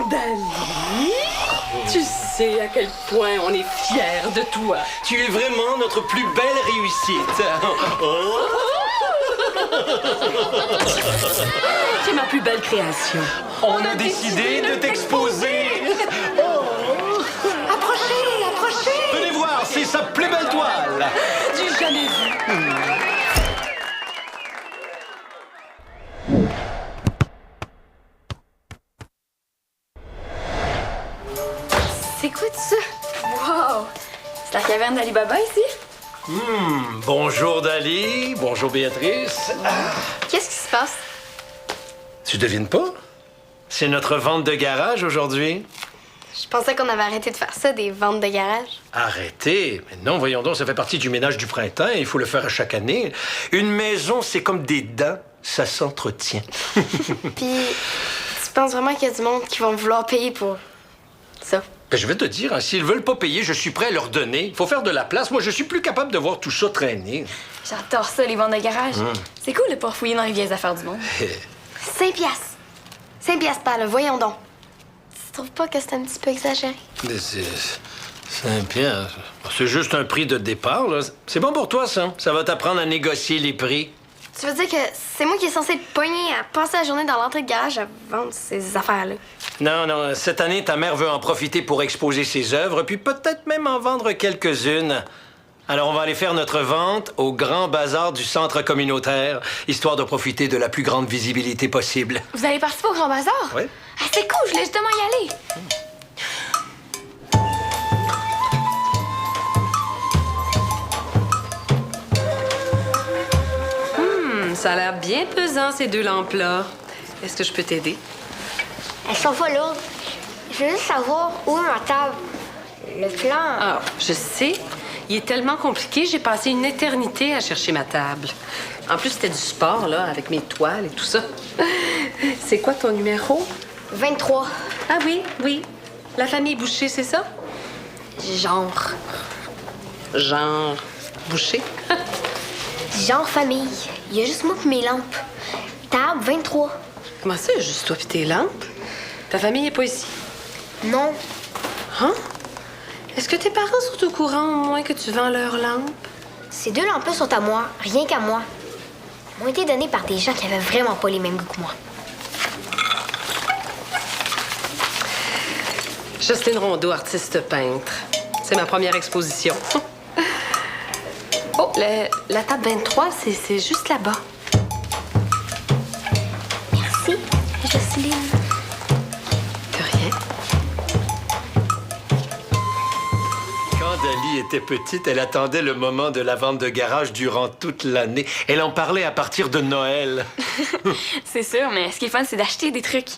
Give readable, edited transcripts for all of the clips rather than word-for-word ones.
Dali, tu sais à quel point on est fiers de toi. Tu es vraiment notre plus belle réussite. Tu es ma plus belle création. On a décidé de t'exposer. Approchez! Venez voir, c'est sa plus belle toile. Du jamais vu. C'est quoi tout ça? Wow! C'est la caverne d'Ali Baba ici? Bonjour Dali, bonjour Béatrice. Qu'est-ce qui se passe? Tu devines pas? C'est notre vente de garage aujourd'hui. Je pensais qu'on avait arrêté de faire ça, des ventes de garage. Arrêtez. Mais non, voyons donc, ça fait partie du ménage du printemps. Il faut le faire à chaque année. Une maison, c'est comme des dents. Ça s'entretient. Puis, tu penses vraiment qu'il y a du monde qui vont vouloir payer pour ça? Ben, je vais te dire, hein, s'ils veulent pas payer, je suis prêt à leur donner. Il faut faire de la place. Moi, je suis plus capable de voir tout ça traîner. J'adore ça, les ventes de garage. C'est cool de pas fouiller dans les vieilles affaires du monde. 5 piastres. 5 piastres par là, voyons donc. Tu trouves pas que c'est un petit peu exagéré? Mais c'est 5 piastres. C'est juste un prix de départ, là. C'est bon pour toi, ça. Ça va t'apprendre à négocier les prix. Tu veux dire que c'est moi qui est censé te pogner à passer la journée dans l'entrée de garage à vendre ces affaires-là? Non, cette année, ta mère veut en profiter pour exposer ses œuvres, puis peut-être même en vendre quelques-unes. Alors, on va aller faire notre vente au grand bazar du centre communautaire, histoire de profiter de la plus grande visibilité possible. Vous allez participer au Grand Bazar? Oui. Ah, c'est cool, je voulais justement y aller. Ça a l'air bien pesant, ces deux lampes-là. Est-ce que je peux t'aider? Elles sont pas lourdes. Je veux juste savoir où est ma table. Le plan. Ah, je sais. Il est tellement compliqué, j'ai passé une éternité à chercher ma table. En plus, c'était du sport, là, avec mes toiles et tout ça. C'est quoi ton numéro? 23. Ah oui. La famille Boucher, c'est ça? Genre. Genre Boucher? Genre famille. Il y a juste moi et mes lampes. Table 23. Comment ça, juste toi pis tes lampes? Ta famille est pas ici? Non. Hein? Est-ce que tes parents sont au courant au moins que tu vends leurs lampes? Ces deux lampes-là sont à moi. Rien qu'à moi. Elles m'ont été données par des gens qui avaient vraiment pas les mêmes goûts que moi. Jocelyne Rondeau, artiste peintre. C'est ma première exposition. Oh, la table 23, c'est juste là-bas. Merci, Jocelyne. De rien. Quand Dali était petite, elle attendait le moment de la vente de garage durant toute l'année. Elle en parlait à partir de Noël. C'est sûr, mais ce qui est fun, c'est d'acheter des trucs.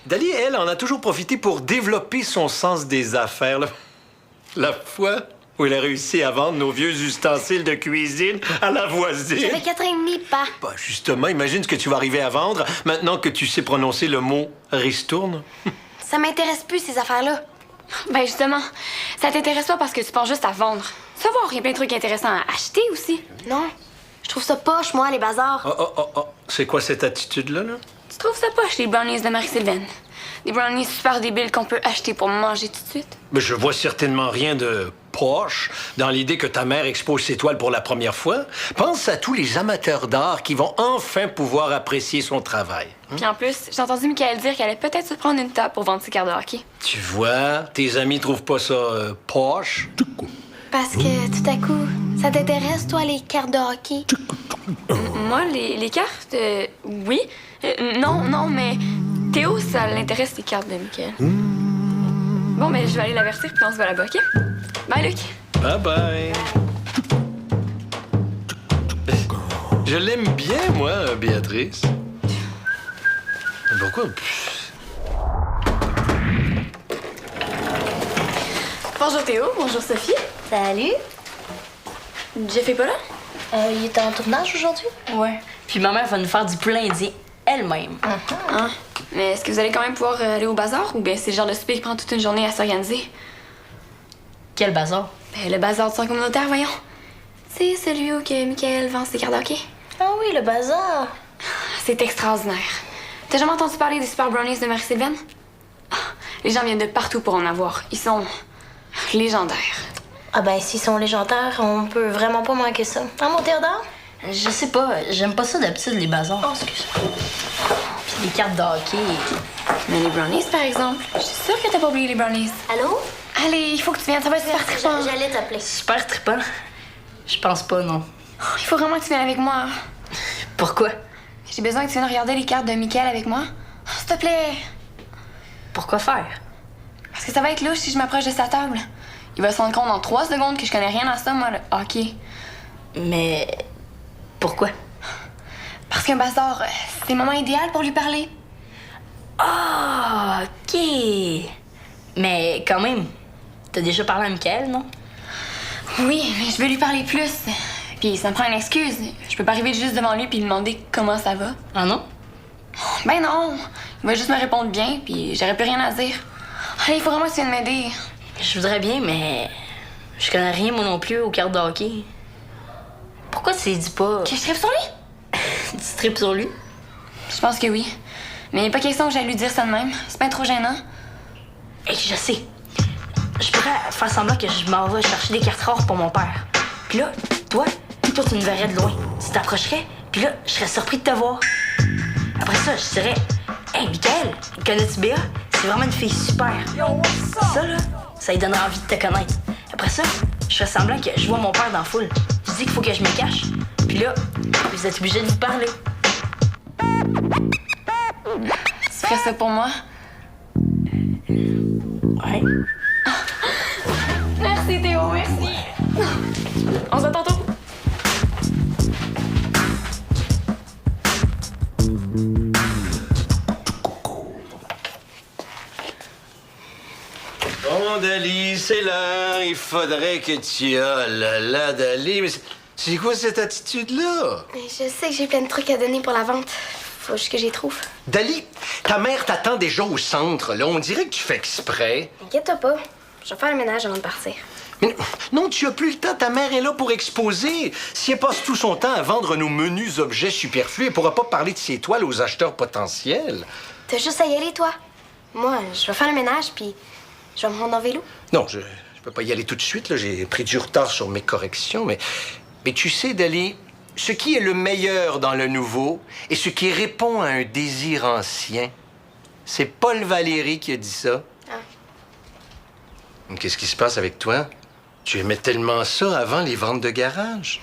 Dali, elle, en a toujours profité pour développer son sens des affaires. La fois où elle a réussi à vendre nos vieux ustensiles de cuisine à la voisine. J'avais 4 ans et demi, pas. Bah, justement, imagine ce que tu vas arriver à vendre maintenant que tu sais prononcer le mot « ristourne ». Ça m'intéresse plus, ces affaires-là. Ben justement, ça t'intéresse pas parce que tu penses juste à vendre. Savoir, il y a plein de trucs intéressants à acheter aussi. Non. Je trouve ça poche, moi, les bazars. Oh. C'est quoi cette attitude-là, là? Tu trouves ça poche, les brownies de Marie-Sylvaine? Des brownies super débiles qu'on peut acheter pour manger tout de suite? Mais je vois certainement rien de poche dans l'idée que ta mère expose ses toiles pour la première fois. Pense à tous les amateurs d'art qui vont enfin pouvoir apprécier son travail. Puis en plus, j'ai entendu Michael dire qu'elle allait peut-être se prendre une table pour vendre ses cartes de hockey. Tu vois, tes amis trouvent pas ça poche. Parce que tout à coup, ça t'intéresse, toi, les cartes de hockey? Moi, les cartes, oui. Non, mais Théo, ça l'intéresse, les cartes de Michael. Bon, mais je vais aller l'avertir puis on se voit là-bas, OK? Bye, Luc. Bye. Je l'aime bien, moi, Béatrice. Pourquoi? Bonjour Théo, bonjour Sophie. Salut. Jeff est pas là? Il est en tournage aujourd'hui? Ouais. Puis ma mère va nous faire du poulet indien elle-même. Ah. Mais est-ce que vous allez quand même pouvoir aller au bazar ou bien c'est le genre de souper qui prend toute une journée à s'organiser? Quel bazar? Ben, le bazar du centre communautaire, voyons. C'est celui où que Michael vend ses cartes de hockey. Ah oui, le bazar. C'est extraordinaire. T'as jamais entendu parler des super brownies de Marie-Sylvaine? Ah, Les gens viennent de partout pour en avoir. Ils sont légendaires. Ah ben, s'ils sont légendaires, on peut vraiment pas manquer ça. Hein, mon Théodore? Je sais pas, j'aime pas ça d'habitude, les bazars. Oh, excuse-moi. Puis les cartes de hockey. Mais les brownies, par exemple. Je suis sûre que t'as pas oublié les brownies. Allô? Allez, il faut que tu viennes, ça va être super trippant. J'allais t'appeler. Super trippant. Je pense pas, non. Il faut vraiment que tu viennes avec moi. Pourquoi? J'ai besoin que tu viennes regarder les cartes de Michael avec moi. Oh, s'il te plaît. Pourquoi faire? Parce que ça va être louche si je m'approche de sa table. Il va se rendre compte en 3 secondes que je connais rien à ça, moi, le hockey. Mais pourquoi? Parce qu'un bazar, c'est le moment idéal pour lui parler. Ah, ok. Mais quand même, t'as déjà parlé à Michael, non? Oui, mais je veux lui parler plus. Puis ça me prend une excuse. Je peux pas arriver juste devant lui puis lui demander comment ça va. Ah non? Ben non. Il va juste me répondre bien, puis j'aurais plus rien à dire. Allez, il faut vraiment que tu viennes m'aider. Je voudrais bien, mais je connais rien, moi non plus, aux cartes de hockey. Pourquoi tu dis pas... Que je tripe sur lui? Tu tripes sur lui? Je pense que oui. Mais il n'est pas question que j'aille lui dire ça de même. C'est pas trop gênant. Hey, je sais. Je pourrais faire semblant que je m'en vais chercher des cartes rares pour mon père. Puis là, toi, tu me verrais de loin. Tu t'approcherais, puis là, je serais surpris de te voir. Après ça, je dirais... Hey, Michael, connais-tu Béa? C'est vraiment une fille super. Ça, là, ça lui donnerait envie de te connaître. Après ça, je ferais semblant que je vois mon père dans la foule. Je dis qu'il faut que je me cache. Puis là, vous êtes obligés de vous parler. Tu ferais ça pour moi? Ouais. Merci, Théo, merci. On se voit tantôt. Bon, Dali, c'est l'heure. Il faudrait que tu... Oh là là, Dali, mais c'est quoi cette attitude-là? Je sais que j'ai plein de trucs à donner pour la vente. Faut juste que j'y trouve. Dali, ta mère t'attend déjà au centre, là. On dirait que tu fais exprès. Inquiète-toi pas. Je vais faire le ménage avant de partir. Mais non, tu as plus le temps. Ta mère est là pour exposer. Si elle passe tout son temps à vendre nos menus objets superflus, elle pourra pas parler de ses toiles aux acheteurs potentiels. T'as juste à y aller, toi. Moi, je vais faire le ménage, puis je vais me rendre en vélo. Non, je peux pas y aller tout de suite, là. J'ai pris du retard sur mes corrections, mais tu sais, Dali, ce qui est le meilleur dans le nouveau et ce qui répond à un désir ancien, c'est Paul Valéry qui a dit ça. Ah. Qu'est-ce qui se passe avec toi? Tu aimais tellement ça avant les ventes de garage.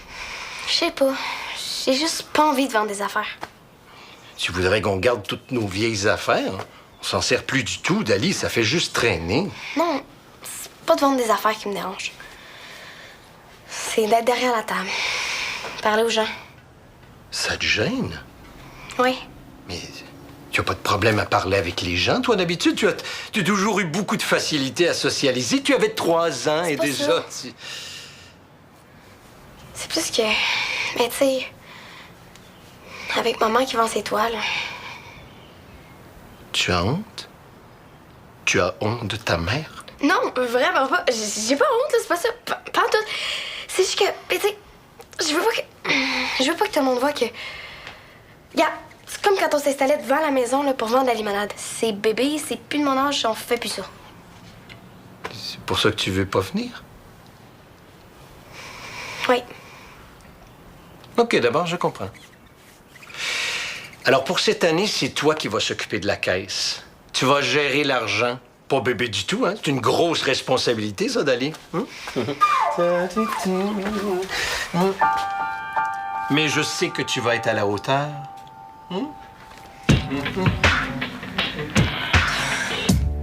Je sais pas. J'ai juste pas envie de vendre des affaires. Tu voudrais qu'on garde toutes nos vieilles affaires? On s'en sert plus du tout, Dali. Ça fait juste traîner. Non, c'est pas de vendre des affaires qui me dérange. C'est d'être derrière la table. Parler aux gens. Ça te gêne? Oui. Mais tu as pas de problème à parler avec les gens. Toi, d'habitude, tu as toujours eu beaucoup de facilité à socialiser. Tu avais 3 ans et pas déjà... ça. C'est plus que... Mais tu sais... Avec maman qui vend ses toiles... Tu as honte? Tu as honte de ta mère? Non, vraiment pas. J'ai pas honte, là, c'est pas ça. Pas en tout. C'est juste que... Mais tu sais... Je veux pas que tout le monde voit que... Regarde, c'est comme quand on s'installait devant la maison là, pour vendre la limonade. C'est bébé, c'est plus de mon âge, on fait plus ça. C'est pour ça que tu veux pas venir? Oui. OK, d'abord, je comprends. Alors, pour cette année, c'est toi qui vas s'occuper de la caisse. Tu vas gérer l'argent. Pas bébé du tout, hein? C'est une grosse responsabilité, ça, Dali. Mais je sais que tu vas être à la hauteur.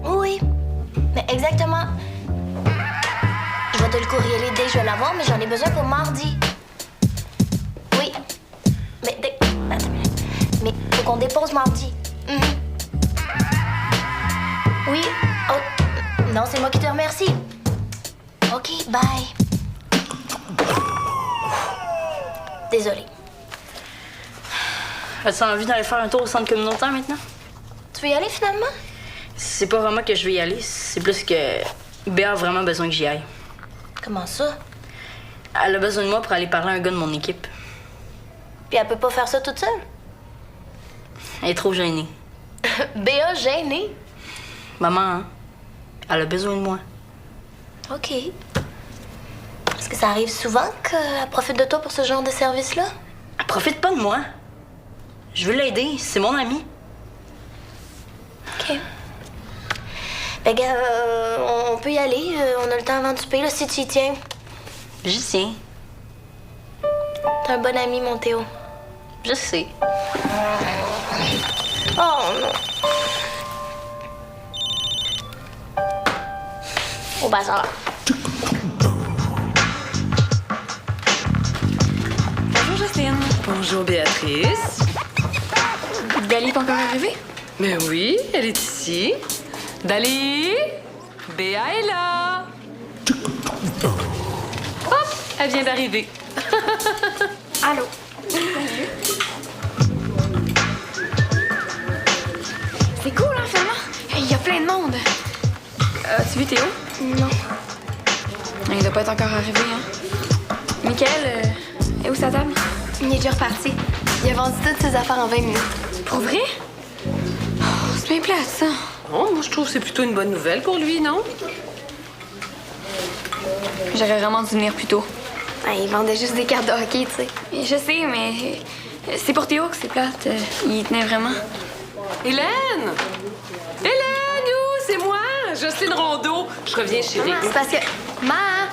Oui, mais exactement. Je vais te le courrieler dès que je vais l'avoir, mais j'en ai besoin pour mardi. Oui. Mais attends une minute. Mais faut qu'on dépose mardi. Oui. Oh. Non, c'est moi qui te remercie. OK, bye. Désolée. As-tu envie d'aller faire un tour au centre communautaire maintenant? Tu veux y aller finalement? C'est pas vraiment que je vais y aller, c'est plus que Béa a vraiment besoin que j'y aille. Comment ça? Elle a besoin de moi pour aller parler à un gars de mon équipe. Puis elle peut pas faire ça toute seule? Elle est trop gênée. Béa gênée? Maman, hein? Elle a besoin de moi. OK. Est-ce que ça arrive souvent qu'elle profite de toi pour ce genre de service-là? Elle profite pas de moi. Je veux l'aider, c'est mon ami. OK. Ben, gars, on peut y aller. On a le temps avant de souper, là, si tu y tiens. J'y tiens. T'es un bon ami, mon Théo. Je sais. Oh, non. Au bazar. Bonjour, Jocelyne. Bonjour, Béatrice. Dali est pas encore arrivée? Mais oui, elle est ici. Dali, Béa est là. Hop, elle vient d'arriver. Allô? C'est cool, hein, finalement? Il y a plein de monde. Tu vu Théo? Non. Il doit pas être encore arrivé, hein? Michael, est où sa table? Il est déjà reparti. Il a vendu toutes ses affaires en 20 minutes. Pour vrai? Oh, c'est bien plate, ça. Oh, moi, je trouve que c'est plutôt une bonne nouvelle pour lui, non? J'aurais vraiment dû venir plus tôt. Ah, il vendait juste des cartes de hockey, tu sais. Je sais, mais c'est pour Théo que c'est plate. Il tenait vraiment. Hélène! Hélène, où? C'est moi, Jocelyne Rondeau. Je reviens, chérie. C'est parce que... Ma!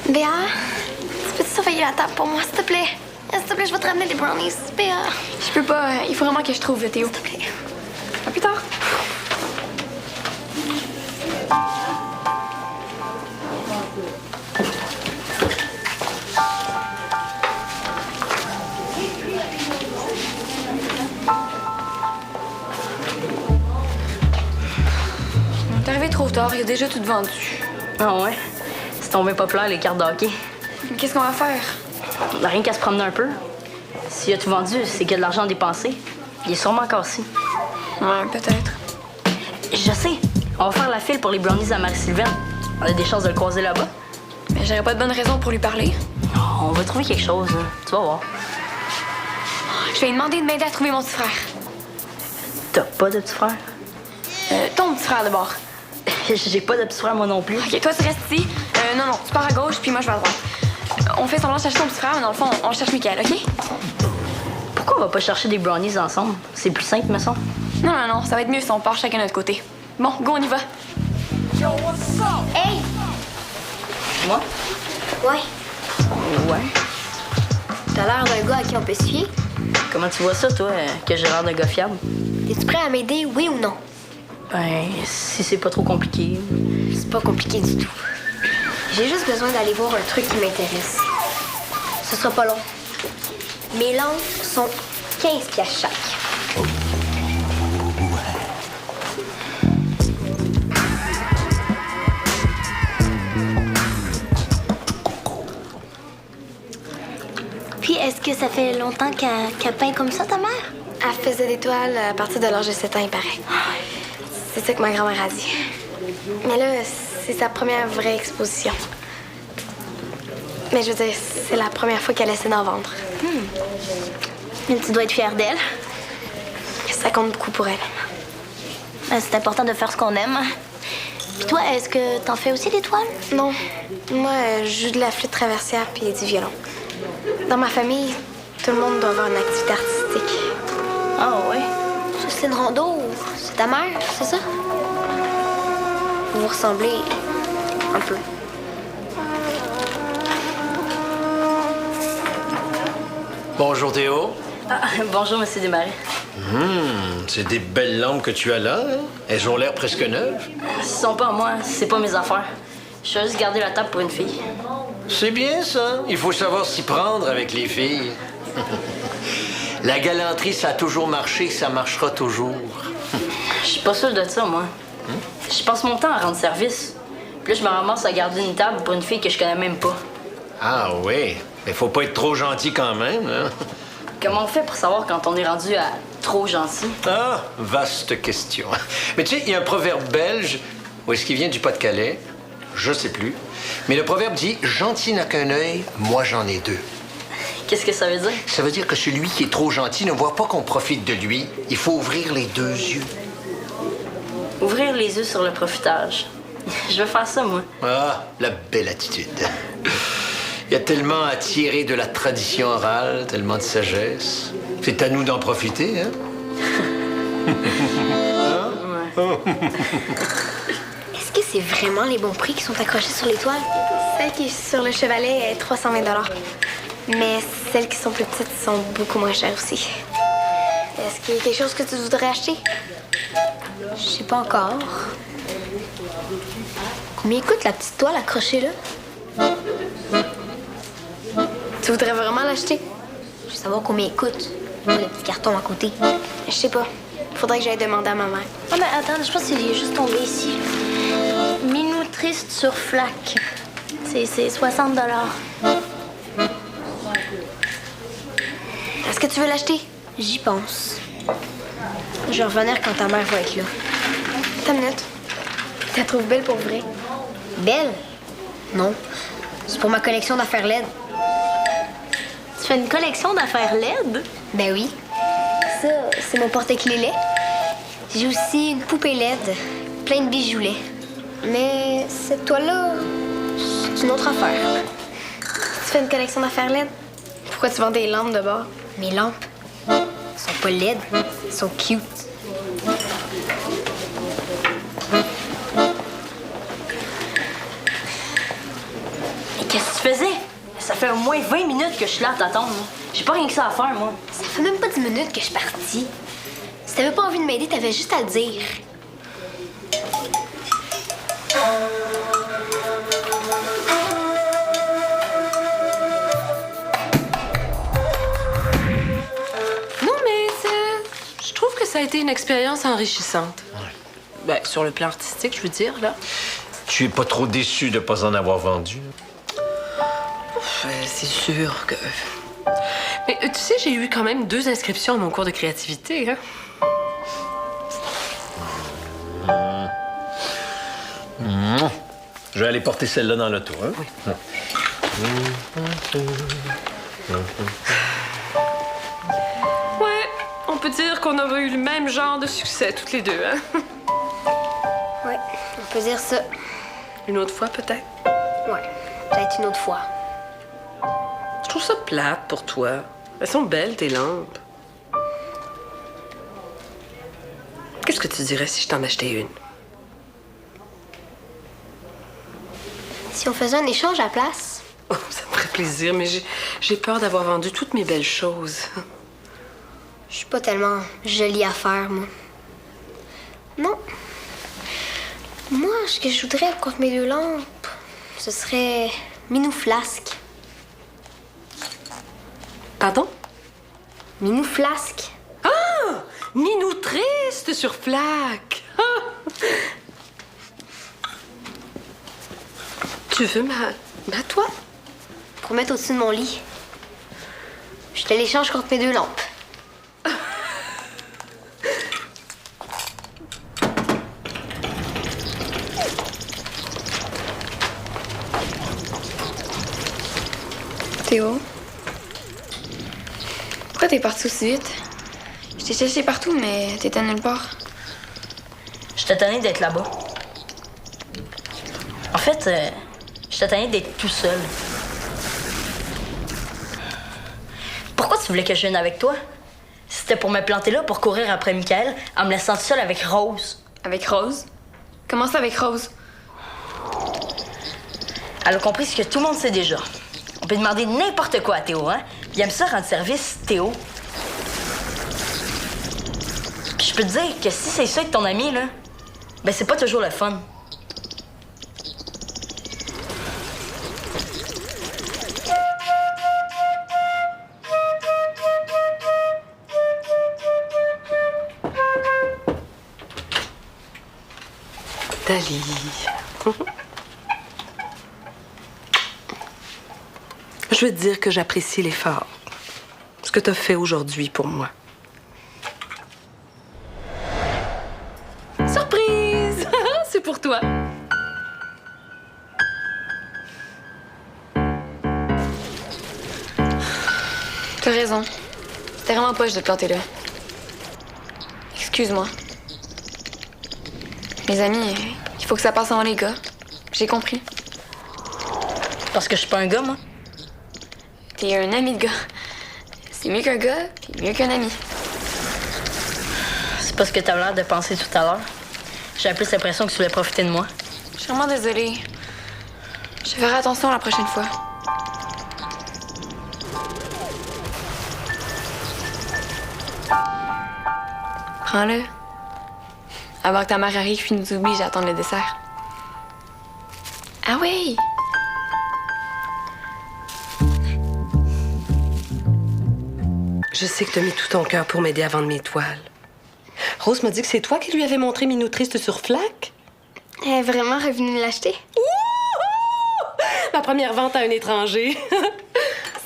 Béa, tu peux-tu surveiller la table pour moi, s'il te plaît? S'il te plaît, je vais te ramener des brownies. Béa, Je peux pas. Il faut vraiment que je trouve Théo. s'il te plaît. À plus tard. T'es arrivé trop tard, il a déjà tout vendu. Ah ouais? C'est tombé populaire, les cartes de hockey. Qu'est-ce qu'on va faire? On n'a rien qu'à se promener un peu. S'il a tout vendu, c'est qu'il y a de l'argent dépensé. Il est sûrement cassé. Ouais, peut-être. Je sais. On va faire la file pour les brownies à Marie-Sylvaine. On a des chances de le croiser là-bas. Mais j'aurais pas de bonne raison pour lui parler. On va trouver quelque chose. Hein. Tu vas voir. Je vais lui demander de m'aider à trouver mon petit frère. T'as pas de petit frère? Ton petit frère d'abord. J'ai pas de petit frère, moi non plus. Ok, toi tu restes ici. Non, tu pars à gauche, puis moi je vais à droite. On fait semblant de chercher ton petit frère, mais dans le fond, on cherche Michael, ok? Pourquoi on va pas chercher des brownies ensemble? C'est plus simple, me semble. Non, ça va être mieux si on part chacun de notre côté. Bon, go, on y va. Hey! Moi? Ouais. Ouais. T'as l'air d'un gars à qui on peut se fier. Comment tu vois ça, toi, que j'ai l'air d'un gars fiable? Es-tu prêt à m'aider, oui ou non? Ben, si c'est pas trop compliqué. C'est pas compliqué du tout. J'ai juste besoin d'aller voir un truc qui m'intéresse. Ce sera pas long. Mes lampes sont 15 piastres chaque. Puis, est-ce que ça fait longtemps qu'elle peint comme ça, ta mère? Elle faisait des toiles à partir de l'âge de 7 ans, il paraît. C'est ça que ma grand-mère a dit. Mais là, c'est sa première vraie exposition. Mais je veux dire, c'est la première fois qu'elle essaie d'en vendre. Mais tu dois être fière d'elle. Ça compte beaucoup pour elle. C'est important de faire ce qu'on aime. Puis toi, est-ce que t'en fais aussi des toiles? Non. Moi, je joue de la flûte traversière puis du violon. Dans ma famille, tout le monde doit avoir une activité artistique. Ah ouais? C'est une Rondeau, c'est ta mère, c'est ça? Vous vous ressemblez un peu. Bonjour, Théo. Ah, bonjour, monsieur Desmarais. C'est des belles lampes que tu as là. Hein? Elles ont l'air presque neuves. Ce sont pas à moi, c'est pas mes affaires. Je vais juste garder la table pour une fille. C'est bien, ça. Il faut savoir s'y prendre avec les filles. La galanterie, ça a toujours marché, ça marchera toujours. Je suis pas sûre de ça, moi. Je passe mon temps à rendre service. Puis là, je me ramasse à garder une table pour une fille que je connais même pas. Ah oui, mais faut pas être trop gentil quand même. Hein? Comment on fait pour savoir quand on est rendu à trop gentil? Ah, vaste question. Mais tu sais, il y a un proverbe belge, où est-ce qu'il vient du Pas-de-Calais? Je sais plus. Mais le proverbe dit « Gentil n'a qu'un œil, moi j'en ai deux ». Qu'est-ce que ça veut dire? Ça veut dire que celui qui est trop gentil ne voit pas qu'on profite de lui. Il faut ouvrir les deux yeux. Ouvrir les yeux sur le profitage. Je vais faire ça, moi. Ah, la belle attitude. Il y a tellement à tirer de la tradition orale, tellement de sagesse. C'est à nous d'en profiter, hein? Est-ce que c'est vraiment les bons prix qui sont accrochés sur les toiles? Celle qui est sur le chevalet est 320 $. Mais celles qui sont plus petites sont beaucoup moins chères aussi. Est-ce qu'il y a quelque chose que tu voudrais acheter? Je sais pas encore. Combien coûte la petite toile accrochée là? Tu voudrais vraiment l'acheter? Je veux savoir combien il coûte. Le petit carton à côté. Je sais pas. Faudrait que j'aille demander à ma mère. Ah, mais attends, je pense qu'il est juste tombé ici. Minou triste sur flac. C'est 60 $. Est-ce que tu veux l'acheter? J'y pense. Je vais revenir quand ta mère va être là. Attends une minute. Tu la trouves belle pour vrai? Belle? Non. C'est pour ma collection d'affaires LED. Tu fais une collection d'affaires LED? Ben oui. Ça, c'est mon porte-clés lait. J'ai aussi une poupée LED, plein de bijoux lait. Mais cette toile-là, c'est une autre affaire. Tu fais une collection d'affaires LED? Pourquoi tu vends des lampes de bord? Mes lampes sont pas LED, elles sont cute. Et qu'est-ce que tu faisais? Ça fait au moins 20 minutes que je suis là à t'attendre. J'ai pas rien que ça à faire, moi. Ça fait même pas 10 minutes que je suis partie. Si t'avais pas envie de m'aider, t'avais juste à le dire. Non, mais je trouve que ça a été une expérience enrichissante. Ben, sur le plan artistique, je veux dire, là. Tu es pas trop déçu de pas en avoir vendu? C'est sûr que... Mais tu sais, j'ai eu quand même 2 inscriptions à mon cours de créativité, hein? Je vais aller porter celle-là dans l'auto, hein? Oui. Ouais, on peut dire qu'on aurait eu le même genre de succès, toutes les deux, hein? Ouais, on peut dire ça. Une autre fois, peut-être? Ouais, peut-être une autre fois. Je trouve ça plate pour toi. Elles sont belles, tes lampes. Qu'est-ce que tu dirais si je t'en achetais une? Si on faisait un échange à la place? Oh, ça me ferait plaisir, mais j'ai peur d'avoir vendu toutes mes belles choses. Je suis pas tellement jolie à faire, moi. Non. Moi, ce que je voudrais contre mes 2 lampes, ce serait Minou Flasque. Pardon? Minou Flasque. Ah! Minou triste sur flac! Ah! Tu veux ma toile? Pour mettre au-dessus de mon lit. Je te l'échange contre mes 2 lampes. Théo? Pourquoi t'es parti aussi vite? Je t'ai cherché partout, mais t'étais nulle part. J'étais tanné d'être là-bas. En fait, j'étais tanné d'être tout seul. Pourquoi tu voulais que je vienne avec toi? C'était pour me planter là, pour courir après Michael, en me laissant seule avec Rose. Avec Rose? Comment ça avec Rose? Elle a compris ce que tout le monde sait déjà. On peut demander n'importe quoi à Théo, hein? Il aime ça rendre service, Théo. Puis je peux te dire que si c'est ça avec ton ami, là, ben c'est pas toujours le fun. Dali. Je veux te dire que j'apprécie l'effort. Ce que tu as fait aujourd'hui pour moi. Surprise! C'est pour toi. T'as raison. C'était vraiment poche de te planter là. Excuse-moi. Les amis, il faut que ça passe avant les gars. J'ai compris. Parce que je suis pas un gars, moi. T'es un ami de gars. C'est mieux qu'un gars, puis mieux qu'un ami. C'est pas ce que t'avais l'air de penser tout à l'heure. J'avais plus l'impression que tu voulais profiter de moi. Je suis vraiment désolée. Je ferai attention la prochaine fois. Prends-le. Avant que ta mère arrive puis nous oblige à attendre le dessert. Ah oui! Je sais que t'as mis tout ton cœur pour m'aider à vendre mes toiles. Rose m'a dit que c'est toi qui lui avais montré Minou Triste sur Flac. Elle est vraiment revenue l'acheter. Ma première vente à un étranger.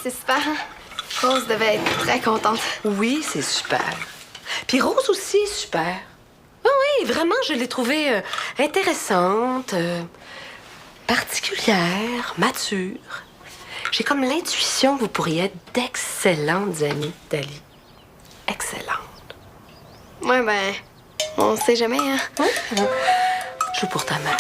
C'est super, hein? Rose devait être très contente. Oui, c'est super. Puis Rose aussi est super. Ah oui, vraiment, je l'ai trouvée intéressante, particulière, mature. J'ai comme l'intuition que vous pourriez être d'excellentes amies, Dali. Excellentes. Ouais, ben, on sait jamais, hein? Joue pour ta mère.